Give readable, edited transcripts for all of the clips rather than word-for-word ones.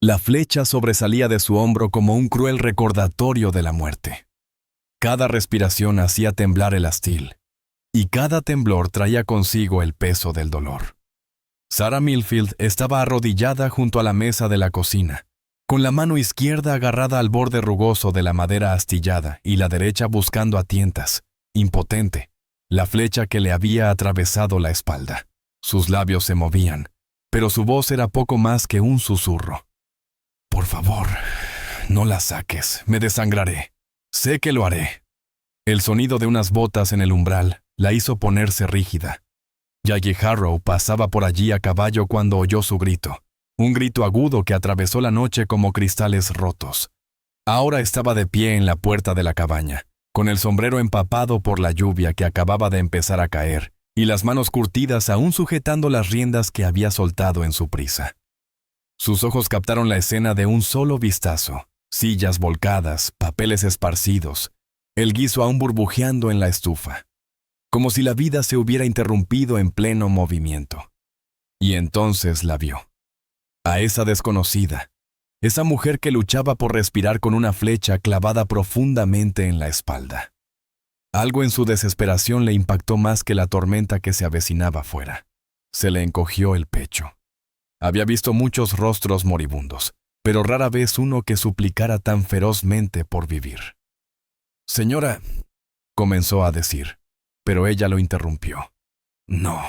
La flecha sobresalía de su hombro como un cruel recordatorio de la muerte. Cada respiración hacía temblar el astil, y cada temblor traía consigo el peso del dolor. Sarah Millfield estaba arrodillada junto a la mesa de la cocina, con la mano izquierda agarrada al borde rugoso de la madera astillada y la derecha buscando a tientas, impotente, la flecha que le había atravesado la espalda. Sus labios se movían, pero su voz era poco más que un susurro. «Por favor, no la saques, me desangraré. Sé que lo haré». El sonido de unas botas en el umbral la hizo ponerse rígida. Jackie Harrow pasaba por allí a caballo cuando oyó su grito, un grito agudo que atravesó la noche como cristales rotos. Ahora estaba de pie en la puerta de la cabaña, con el sombrero empapado por la lluvia que acababa de empezar a caer, y las manos curtidas aún sujetando las riendas que había soltado en su prisa. Sus ojos captaron la escena de un solo vistazo: sillas volcadas, papeles esparcidos, el guiso aún burbujeando en la estufa, como si la vida se hubiera interrumpido en pleno movimiento. Y entonces la vio. A esa desconocida, esa mujer que luchaba por respirar con una flecha clavada profundamente en la espalda. Algo en su desesperación le impactó más que la tormenta que se avecinaba afuera. Se le encogió el pecho. Había visto muchos rostros moribundos, pero rara vez uno que suplicara tan ferozmente por vivir. «Señora», comenzó a decir, pero ella lo interrumpió. «No,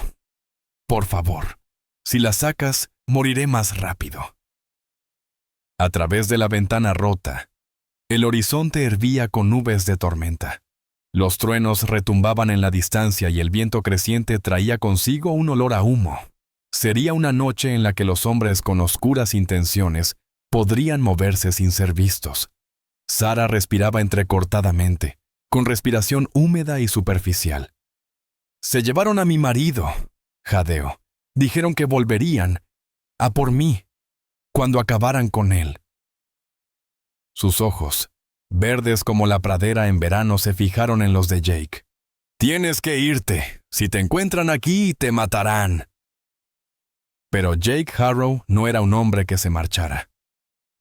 por favor, si la sacas, moriré más rápido». A través de la ventana rota, el horizonte hervía con nubes de tormenta. Los truenos retumbaban en la distancia y el viento creciente traía consigo un olor a humo. Sería una noche en la que los hombres con oscuras intenciones podrían moverse sin ser vistos. Sarah respiraba entrecortadamente, con respiración húmeda y superficial. «Se llevaron a mi marido», jadeó. «Dijeron que volverían a por mí cuando acabaran con él». Sus ojos, verdes como la pradera en verano, se fijaron en los de Jake. «Tienes que irte. Si te encuentran aquí, te matarán». Pero Jake Harrow no era un hombre que se marchara.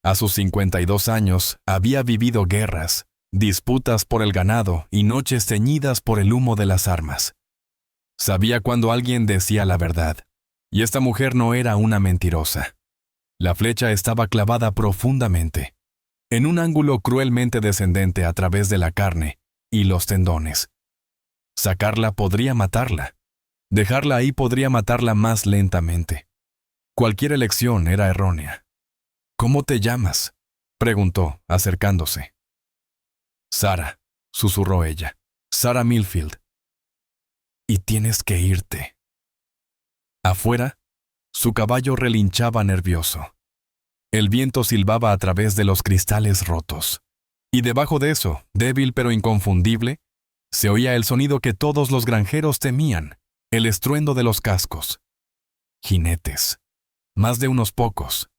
A sus 52 años había vivido guerras, disputas por el ganado y noches teñidas por el humo de las armas. Sabía cuando alguien decía la verdad, y esta mujer no era una mentirosa. La flecha estaba clavada profundamente, en un ángulo cruelmente descendente a través de la carne y los tendones. Sacarla podría matarla. Dejarla ahí podría matarla más lentamente. Cualquier elección era errónea. «¿Cómo te llamas?», preguntó, acercándose. «Sarah», susurró ella. «Sarah Millfield». «Y tienes que irte». Afuera, su caballo relinchaba nervioso. El viento silbaba a través de los cristales rotos. Y debajo de eso, débil pero inconfundible, se oía el sonido que todos los granjeros temían, el estruendo de los cascos. Jinetes. Más de unos pocos.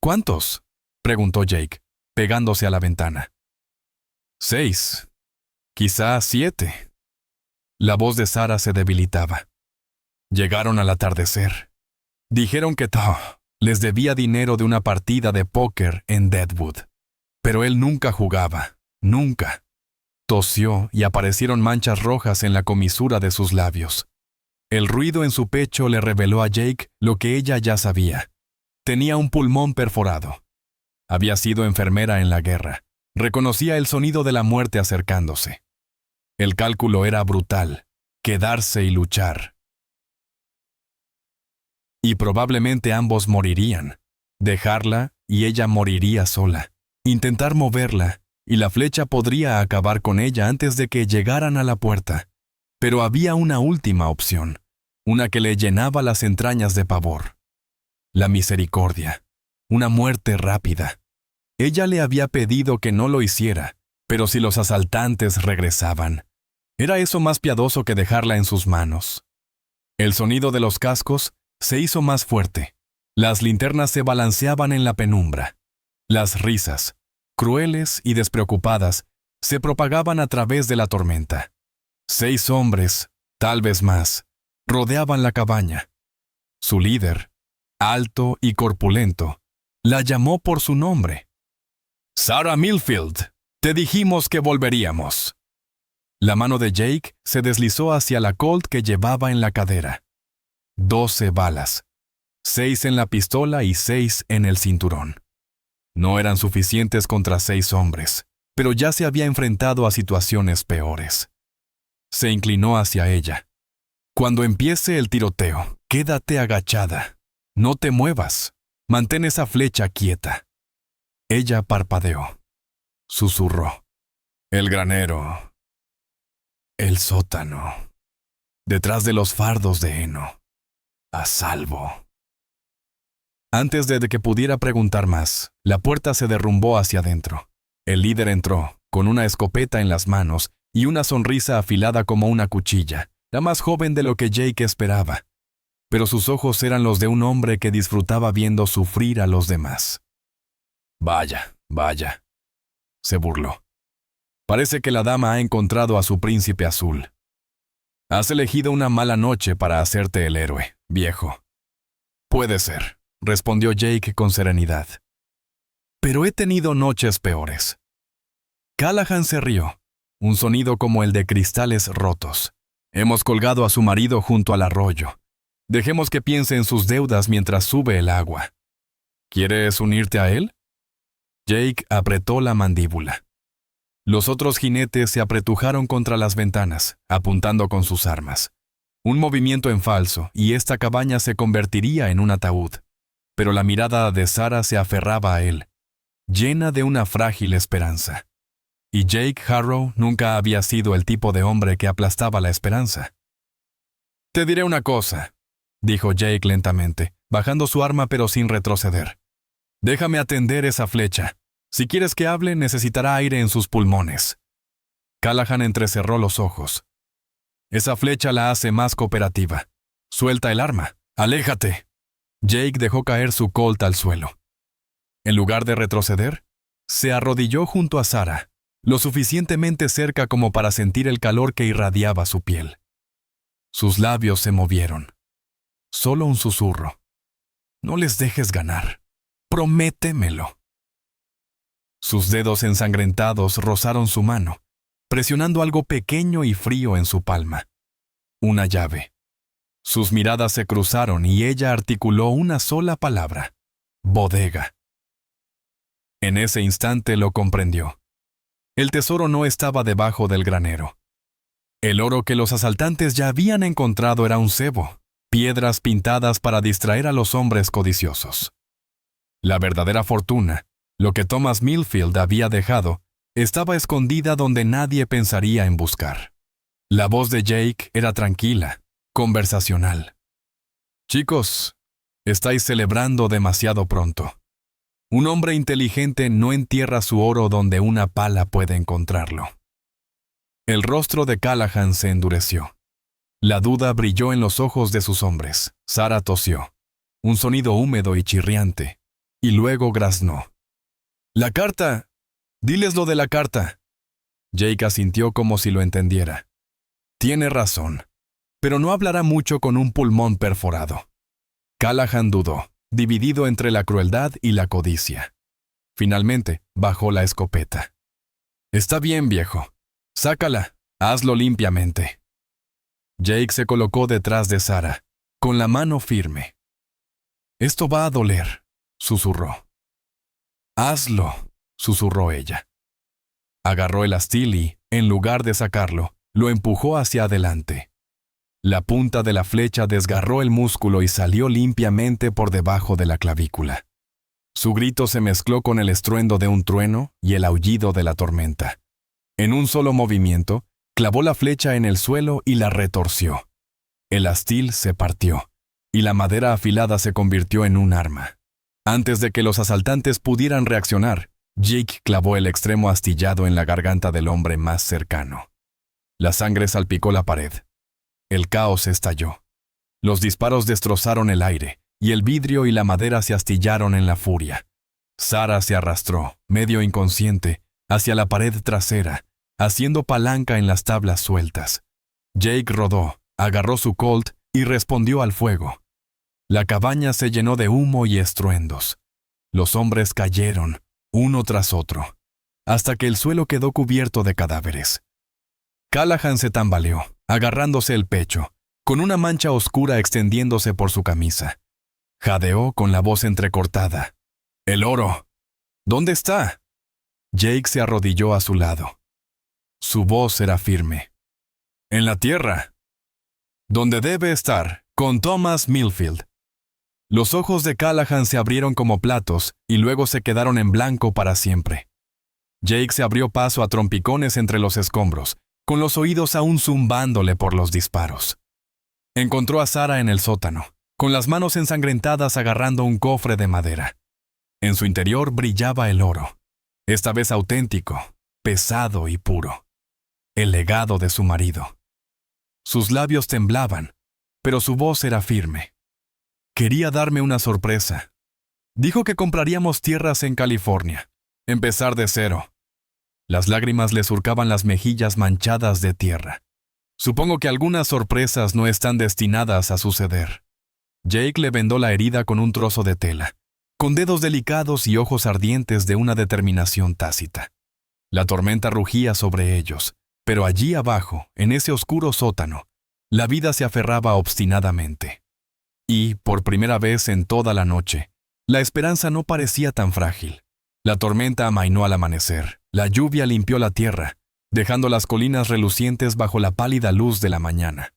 «¿Cuántos?», preguntó Jake, pegándose a la ventana. «6. Quizá 7». La voz de Sarah se debilitaba. «Llegaron al atardecer. Dijeron que les debía dinero de una partida de póker en Deadwood. Pero él nunca jugaba, nunca». Tosió y aparecieron manchas rojas en la comisura de sus labios. El ruido en su pecho le reveló a Jake lo que ella ya sabía. Tenía un pulmón perforado. Había sido enfermera en la guerra. Reconocía el sonido de la muerte acercándose. El cálculo era brutal: quedarse y luchar. Y probablemente ambos morirían. Dejarla y ella moriría sola. Intentar moverla y la flecha podría acabar con ella antes de que llegaran a la puerta. Pero había una última opción, una que le llenaba las entrañas de pavor. La misericordia, una muerte rápida. Ella le había pedido que no lo hiciera, pero si los asaltantes regresaban, ¿era eso más piadoso que dejarla en sus manos? El sonido de los cascos se hizo más fuerte. Las linternas se balanceaban en la penumbra. Las risas, crueles y despreocupadas, se propagaban a través de la tormenta. 6 hombres, tal vez más, rodeaban la cabaña. Su líder, alto y corpulento, La llamó por su nombre. «Sarah Millfield, te dijimos que volveríamos». La mano de Jake se deslizó hacia la Colt que llevaba en la cadera. 12 balas. 6 en la pistola y 6 en el cinturón. No eran suficientes contra 6 hombres, pero ya se había enfrentado a situaciones peores. Se inclinó hacia ella. «Cuando empiece el tiroteo, quédate agachada. No te muevas. Mantén esa flecha quieta». Ella parpadeó. Susurró. «El granero. El sótano. Detrás de los fardos de heno. A salvo». Antes de que pudiera preguntar más, la puerta se derrumbó hacia adentro. El líder entró, con una escopeta en las manos y una sonrisa afilada como una cuchilla, la más joven de lo que Jake esperaba. Pero sus ojos eran los de un hombre que disfrutaba viendo sufrir a los demás. «Vaya, vaya», se burló. «Parece que la dama ha encontrado a su príncipe azul. Has elegido una mala noche para hacerte el héroe, viejo». «Puede ser», respondió Jake con serenidad. «Pero he tenido noches peores». Callahan se rió, un sonido como el de cristales rotos. «Hemos colgado a su marido junto al arroyo. Dejemos que piense en sus deudas mientras sube el agua. ¿Quieres unirte a él?» Jake apretó la mandíbula. Los otros jinetes se apretujaron contra las ventanas, apuntando con sus armas. Un movimiento en falso, y esta cabaña se convertiría en un ataúd. Pero la mirada de Sarah se aferraba a él, llena de una frágil esperanza. Y Jake Harrow nunca había sido el tipo de hombre que aplastaba la esperanza. «Te diré una cosa», dijo Jake lentamente, bajando su arma pero sin retroceder. «Déjame atender esa flecha. Si quieres que hable, necesitará aire en sus pulmones». Callahan entrecerró los ojos. «Esa flecha la hace más cooperativa. Suelta el arma. Aléjate». Jake dejó caer su Colt al suelo. En lugar de retroceder, se arrodilló junto a Sarah, lo suficientemente cerca como para sentir el calor que irradiaba su piel. Sus labios se movieron. Solo un susurro. «No les dejes ganar. Prométemelo». Sus dedos ensangrentados rozaron su mano, presionando algo pequeño y frío en su palma. Una llave. Sus miradas se cruzaron y ella articuló una sola palabra: bodega. En ese instante lo comprendió. El tesoro no estaba debajo del granero. El oro que los asaltantes ya habían encontrado era un cebo, piedras pintadas para distraer a los hombres codiciosos. La verdadera fortuna, lo que Thomas Millfield había dejado, estaba escondida donde nadie pensaría en buscar. La voz de Jake era tranquila, conversacional. «Chicos, estáis celebrando demasiado pronto. Un hombre inteligente no entierra su oro donde una pala puede encontrarlo». El rostro de Callahan se endureció. La duda brilló en los ojos de sus hombres. Sarah tosió, un sonido húmedo y chirriante, y luego graznó. «La carta. Diles lo de la carta». Jake asintió como si lo entendiera. «Tiene razón, pero no hablará mucho con un pulmón perforado». Callahan dudó, dividido entre la crueldad y la codicia. Finalmente, bajó la escopeta. «Está bien, viejo. Sácala. Hazlo limpiamente». Jake se colocó detrás de Sarah, con la mano firme. «Esto va a doler», susurró. «Hazlo», susurró ella. Agarró el astil y, en lugar de sacarlo, lo empujó hacia adelante. La punta de la flecha desgarró el músculo y salió limpiamente por debajo de la clavícula. Su grito se mezcló con el estruendo de un trueno y el aullido de la tormenta. En un solo movimiento, clavó la flecha en el suelo y la retorció. El astil se partió, y la madera afilada se convirtió en un arma. Antes de que los asaltantes pudieran reaccionar, Jake clavó el extremo astillado en la garganta del hombre más cercano. La sangre salpicó la pared. El caos estalló. Los disparos destrozaron el aire, y el vidrio y la madera se astillaron en la furia. Sarah se arrastró, medio inconsciente, hacia la pared trasera, haciendo palanca en las tablas sueltas. Jake rodó, agarró su Colt y respondió al fuego. La cabaña se llenó de humo y estruendos. Los hombres cayeron, uno tras otro, hasta que el suelo quedó cubierto de cadáveres. Callahan se tambaleó, agarrándose el pecho, con una mancha oscura extendiéndose por su camisa. Jadeó con la voz entrecortada. «¡El oro! ¿Dónde está?» Jake se arrodilló a su lado. Su voz era firme. «En la tierra. Donde debe estar, con Thomas Millfield». Los ojos de Callahan se abrieron como platos y luego se quedaron en blanco para siempre. Jake se abrió paso a trompicones entre los escombros, con los oídos aún zumbándole por los disparos. Encontró a Sarah en el sótano, con las manos ensangrentadas agarrando un cofre de madera. En su interior brillaba el oro, esta vez auténtico, pesado y puro. El legado de su marido. Sus labios temblaban, pero su voz era firme. Quería darme una sorpresa. Dijo que compraríamos tierras en California. Empezar de cero. Las lágrimas le surcaban las mejillas manchadas de tierra. Supongo que algunas sorpresas no están destinadas a suceder. Jake le vendó la herida con un trozo de tela, con dedos delicados y ojos ardientes de una determinación tácita. La tormenta rugía sobre ellos, pero allí abajo, en ese oscuro sótano, la vida se aferraba obstinadamente. Y, por primera vez en toda la noche, la esperanza no parecía tan frágil. La tormenta amainó al amanecer, la lluvia limpió la tierra, dejando las colinas relucientes bajo la pálida luz de la mañana.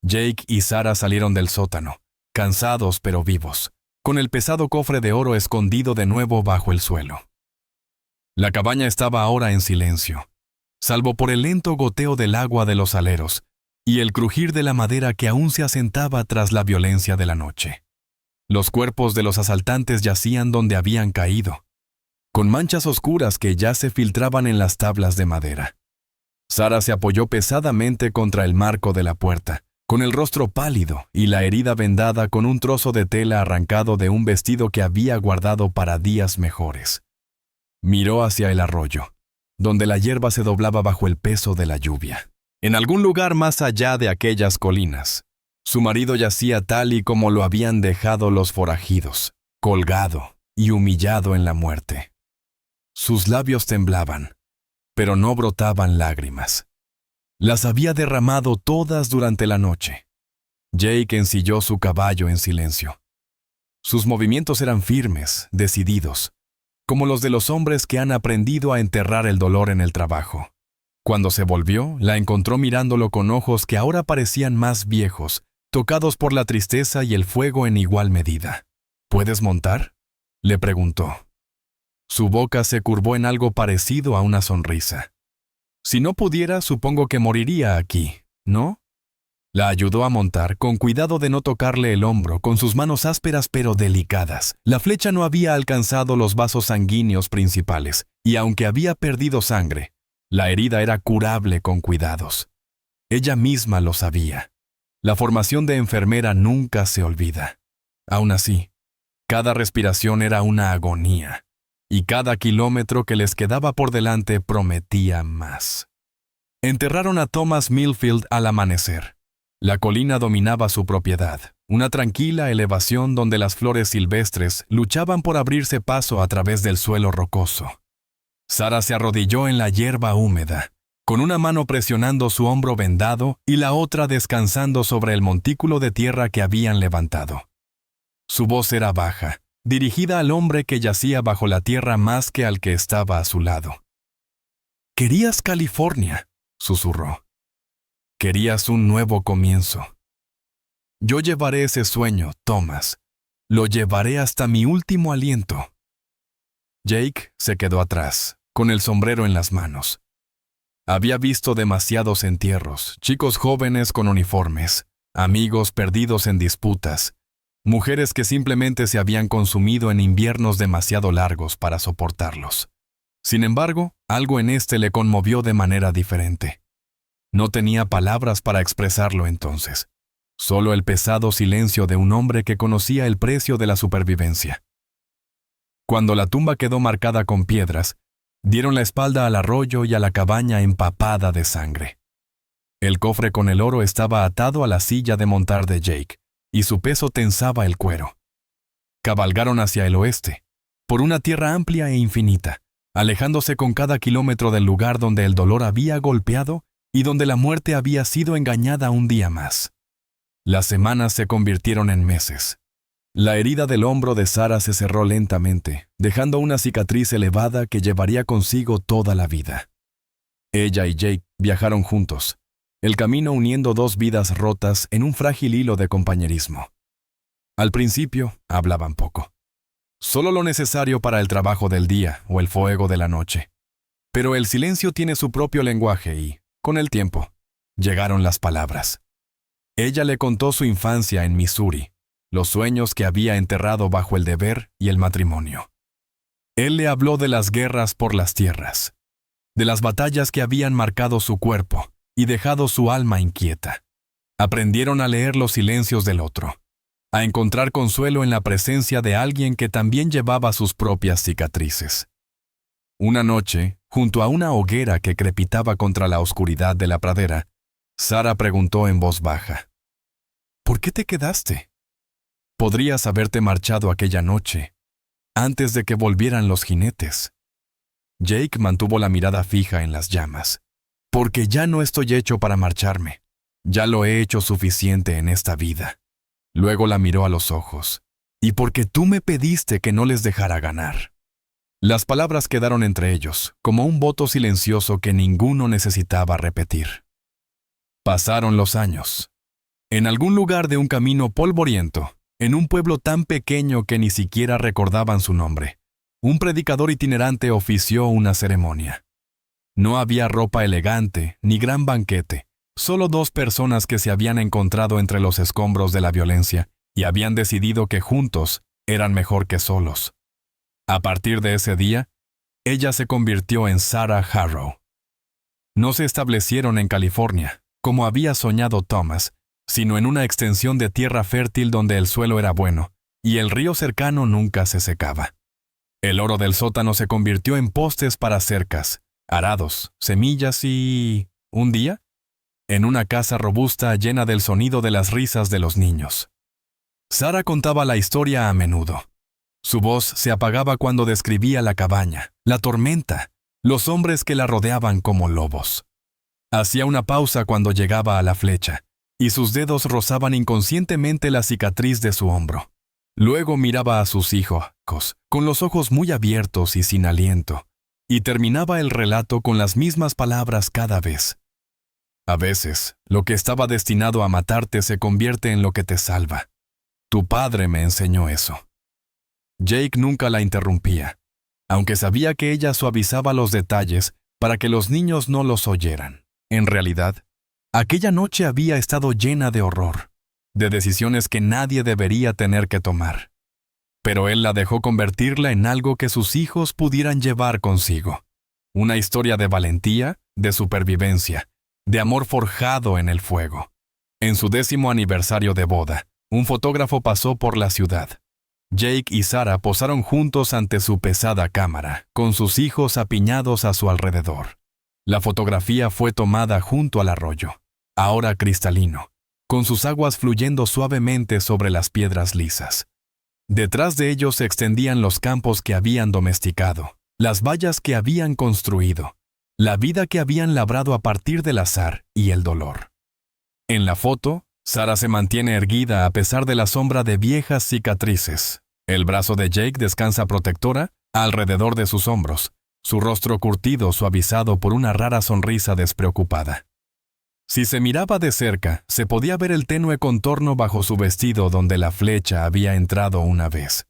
Jake y Sarah salieron del sótano, cansados pero vivos, con el pesado cofre de oro escondido de nuevo bajo el suelo. La cabaña estaba ahora en silencio, salvo por el lento goteo del agua de los aleros y el crujir de la madera que aún se asentaba tras la violencia de la noche. Los cuerpos de los asaltantes yacían donde habían caído, con manchas oscuras que ya se filtraban en las tablas de madera. Sarah se apoyó pesadamente contra el marco de la puerta, con el rostro pálido y la herida vendada con un trozo de tela arrancado de un vestido que había guardado para días mejores. Miró hacia el arroyo, donde la hierba se doblaba bajo el peso de la lluvia. En algún lugar más allá de aquellas colinas, su marido yacía tal y como lo habían dejado los forajidos, colgado y humillado en la muerte. Sus labios temblaban, pero no brotaban lágrimas. Las había derramado todas durante la noche. Jake ensilló su caballo en silencio. Sus movimientos eran firmes, decididos, como los de los hombres que han aprendido a enterrar el dolor en el trabajo. Cuando se volvió, la encontró mirándolo con ojos que ahora parecían más viejos, tocados por la tristeza y el fuego en igual medida. ¿Puedes montar?, le preguntó. Su boca se curvó en algo parecido a una sonrisa. Si no pudiera, supongo que moriría aquí, ¿no? La ayudó a montar, con cuidado de no tocarle el hombro, con sus manos ásperas pero delicadas. La flecha no había alcanzado los vasos sanguíneos principales, y aunque había perdido sangre, la herida era curable con cuidados. Ella misma lo sabía. La formación de enfermera nunca se olvida. Aún así, cada respiración era una agonía, y cada kilómetro que les quedaba por delante prometía más. Enterraron a Thomas Millfield al amanecer. La colina dominaba su propiedad, una tranquila elevación donde las flores silvestres luchaban por abrirse paso a través del suelo rocoso. Sarah se arrodilló en la hierba húmeda, con una mano presionando su hombro vendado y la otra descansando sobre el montículo de tierra que habían levantado. Su voz era baja, dirigida al hombre que yacía bajo la tierra más que al que estaba a su lado. «Querías California», susurró. «Querías un nuevo comienzo. Yo llevaré ese sueño, Thomas. Lo llevaré hasta mi último aliento». Jake se quedó atrás, con el sombrero en las manos. Había visto demasiados entierros, chicos jóvenes con uniformes, amigos perdidos en disputas, mujeres que simplemente se habían consumido en inviernos demasiado largos para soportarlos. Sin embargo, algo en este le conmovió de manera diferente. No tenía palabras para expresarlo entonces, solo el pesado silencio de un hombre que conocía el precio de la supervivencia. Cuando la tumba quedó marcada con piedras, dieron la espalda al arroyo y a la cabaña empapada de sangre. El cofre con el oro estaba atado a la silla de montar de Jake, y su peso tensaba el cuero. Cabalgaron hacia el oeste, por una tierra amplia e infinita, alejándose con cada kilómetro del lugar donde el dolor había golpeado y donde la muerte había sido engañada un día más. Las semanas se convirtieron en meses. La herida del hombro de Sarah se cerró lentamente, dejando una cicatriz elevada que llevaría consigo toda la vida. Ella y Jake viajaron juntos, el camino uniendo dos vidas rotas en un frágil hilo de compañerismo. Al principio, hablaban poco. Solo lo necesario para el trabajo del día o el fuego de la noche. Pero el silencio tiene su propio lenguaje y, con el tiempo, llegaron las palabras. Ella le contó su infancia en Missouri, los sueños que había enterrado bajo el deber y el matrimonio. Él le habló de las guerras por las tierras, de las batallas que habían marcado su cuerpo y dejado su alma inquieta. Aprendieron a leer los silencios del otro, a encontrar consuelo en la presencia de alguien que también llevaba sus propias cicatrices. Una noche, junto a una hoguera que crepitaba contra la oscuridad de la pradera, Sarah preguntó en voz baja: ¿Por qué te quedaste? Podrías haberte marchado aquella noche, antes de que volvieran los jinetes. Jake mantuvo la mirada fija en las llamas. Porque ya no estoy hecho para marcharme. Ya lo he hecho suficiente en esta vida. Luego la miró a los ojos. Y porque tú me pediste que no les dejara ganar. Las palabras quedaron entre ellos, como un voto silencioso que ninguno necesitaba repetir. Pasaron los años. En algún lugar de un camino polvoriento, en un pueblo tan pequeño que ni siquiera recordaban su nombre, un predicador itinerante ofició una ceremonia. No había ropa elegante, ni gran banquete, solo dos personas que se habían encontrado entre los escombros de la violencia y habían decidido que juntos eran mejor que solos. A partir de ese día, ella se convirtió en Sarah Harrow. No se establecieron en California, como había soñado Thomas, sino en una extensión de tierra fértil donde el suelo era bueno, y el río cercano nunca se secaba. El oro del sótano se convirtió en postes para cercas, arados, semillas y... ¿un día? En una casa robusta llena del sonido de las risas de los niños. Sarah contaba la historia a menudo. Su voz se apagaba cuando describía la cabaña, la tormenta, los hombres que la rodeaban como lobos. Hacía una pausa cuando llegaba a la flecha, y sus dedos rozaban inconscientemente la cicatriz de su hombro. Luego miraba a sus hijos, con los ojos muy abiertos y sin aliento, y terminaba el relato con las mismas palabras cada vez. A veces, lo que estaba destinado a matarte se convierte en lo que te salva. Tu padre me enseñó eso. Jake nunca la interrumpía, aunque sabía que ella suavizaba los detalles para que los niños no los oyeran. En realidad, aquella noche había estado llena de horror, de decisiones que nadie debería tener que tomar. Pero él la dejó convertirla en algo que sus hijos pudieran llevar consigo. Una historia de valentía, de supervivencia, de amor forjado en el fuego. En su 10º aniversario de boda, un fotógrafo pasó por la ciudad. Jake y Sarah posaron juntos ante su pesada cámara, con sus hijos apiñados a su alrededor. La fotografía fue tomada junto al arroyo, ahora cristalino, con sus aguas fluyendo suavemente sobre las piedras lisas. Detrás de ellos se extendían los campos que habían domesticado, las vallas que habían construido, la vida que habían labrado a partir del azar y el dolor. En la foto, Sarah se mantiene erguida a pesar de la sombra de viejas cicatrices. El brazo de Jake descansa protectora alrededor de sus hombros, su rostro curtido suavizado por una rara sonrisa despreocupada. Si se miraba de cerca, se podía ver el tenue contorno bajo su vestido donde la flecha había entrado una vez.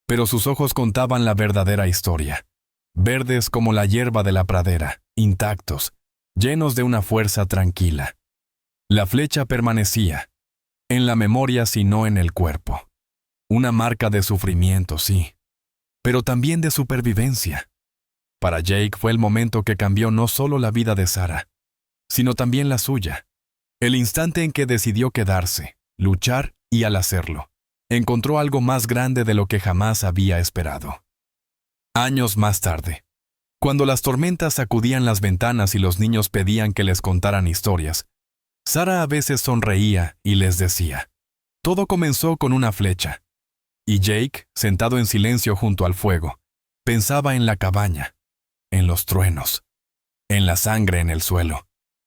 Pero sus ojos contaban la verdadera historia. Verdes como la hierba de la pradera, intactos, llenos de una fuerza tranquila. La flecha permanecía, en la memoria si no en el cuerpo. Una marca de sufrimiento, sí, pero también de supervivencia. Para Jake fue el momento que cambió no solo la vida de Sarah, sino también la suya. El instante en que decidió quedarse, luchar y al hacerlo, encontró algo más grande de lo que jamás había esperado. Años más tarde, cuando las tormentas sacudían las ventanas y los niños pedían que les contaran historias, Sarah a veces sonreía y les decía, todo comenzó con una flecha. Y Jake, sentado en silencio junto al fuego, Pensaba en la cabaña, en los truenos, en la sangre en el suelo,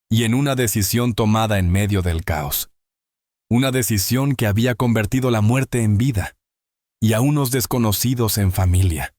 y en una decisión tomada en medio del caos. Una decisión que había convertido la muerte en vida, y a unos desconocidos en familia.